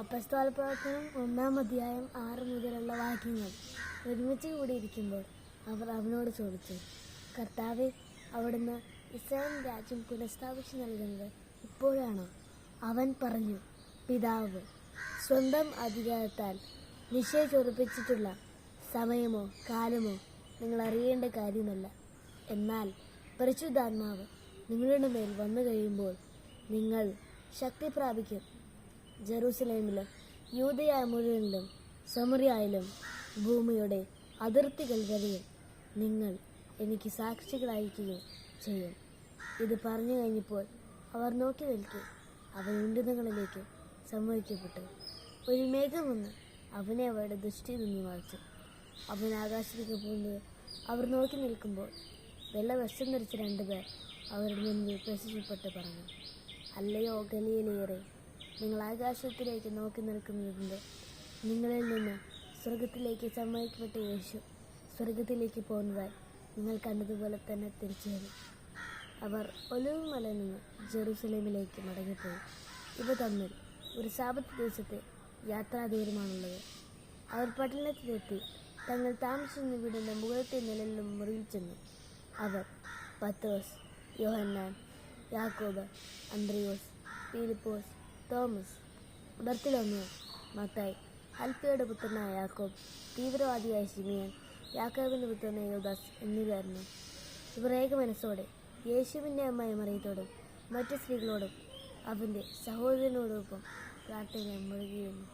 അപ്പസ്തോല പ്രവർത്തനം 1-ാം അധ്യായം 6 മുതലുള്ള വാക്യങ്ങൾ ഒരുമിച്ച് കൂടിയിരിക്കുമ്പോൾ അവർ അവനോട് ചോദിച്ചു, കർത്താവേ, അവിടുന്ന് ഇസ്രായേൽ രാജ്യം പുനഃസ്ഥാപിച്ചു നൽകുന്നത് ഇപ്പോഴാണോ? അവൻ പറഞ്ഞു, പിതാവ് സ്വന്തം അധികാരത്താൽ നിശ്ചയിച്ചുറപ്പിച്ചിട്ടുള്ള സമയമോ കാലമോ നിങ്ങൾ അറിയേണ്ട കാര്യമല്ല. എന്നാൽ പരിശുദ്ധാത്മാവ് നിങ്ങളുടെ മേൽ വന്നു കഴിയുമ്പോൾ നിങ്ങൾ ശക്തി പ്രാപിക്കും. ജെറൂസലേമിലും യൂദയ മുഴുവനിലും സമറിയയിലും ഭൂമിയുടെ അതിർത്തികൾ വരെയും നിങ്ങൾ എനിക്ക് സാക്ഷികളായിരിക്കുകയും ചെയ്യും. ഇത് പറഞ്ഞു കഴിഞ്ഞപ്പോൾ അവർ നോക്കി നിൽക്കെ അവൻ ഉന്നതങ്ങളിലേക്ക് സംവഹിക്കപ്പെട്ടു. ഒരു മേഘം വന്ന് അവനെ അവരുടെ ദൃഷ്ടിയിൽ നിന്ന് മറച്ചു. അവൻ ആകാശത്തേക്ക് പോകുന്നത് അവർ നോക്കി നിൽക്കുമ്പോൾ വെള്ള വസ്ത്രം ധരിച്ച 2 പേർ അവരുടെ മുന്നിൽ പ്രത്യക്ഷപ്പെട്ട് പറഞ്ഞു, അല്ലയോ ഗലീലയരേ, നിങ്ങൾ ആകാശത്തിലേക്ക് നോക്കി നിൽക്കുന്നതിൻ്റെ നിങ്ങളിൽ നിന്ന് സ്വർഗത്തിലേക്ക് സംവഹിക്കപ്പെട്ട യേശു സ്വർഗത്തിലേക്ക് പോകുന്നതായി നിങ്ങൾ കണ്ടതുപോലെ തന്നെ തിരിച്ചു വരും. അവർ ഒലിവ് മലയിൽ നിന്ന് ജെറൂസലേമിലേക്ക് മടങ്ങിപ്പോയി. ഇവ തമ്മിൽ ഒരു സാബത്ത് ദിവസത്തെ യാത്രാദൂരമാണുള്ളത്. അവർ പട്ടണത്തിലെത്തി തങ്ങൾ താമസിച്ചിരുന്ന വീടിൻ്റെ മുകളിലത്തെ നിലയിലും മുറിയിൽ ചെന്നു. അവർ പത്രോസ്, യോഹന്നാൻ, യാക്കോബ്, അന്ത്രയോസ്, ഫിലിപ്പോസ്, തോമസ്, ബർത്തലോമ്യ, മത്തായി, അൽഫയുടെ പുത്രനായ യാക്കോബ്, തീവ്രവാദിയായ ശിമിയോൻ, യാക്കോബിൻ്റെ പുത്രനായ യൂദാസ് എന്നിവരായിരുന്നു. ഇവർ ഏകമനസ്സോടെ യേശുവിൻ്റെ അമ്മയായ മറിയത്തോടും മറ്റു സ്ത്രീകളോടും അവൻ്റെ സഹോദരനോടൊപ്പം പ്രാർത്ഥനയിൽ മുഴുകിയിരുന്നു.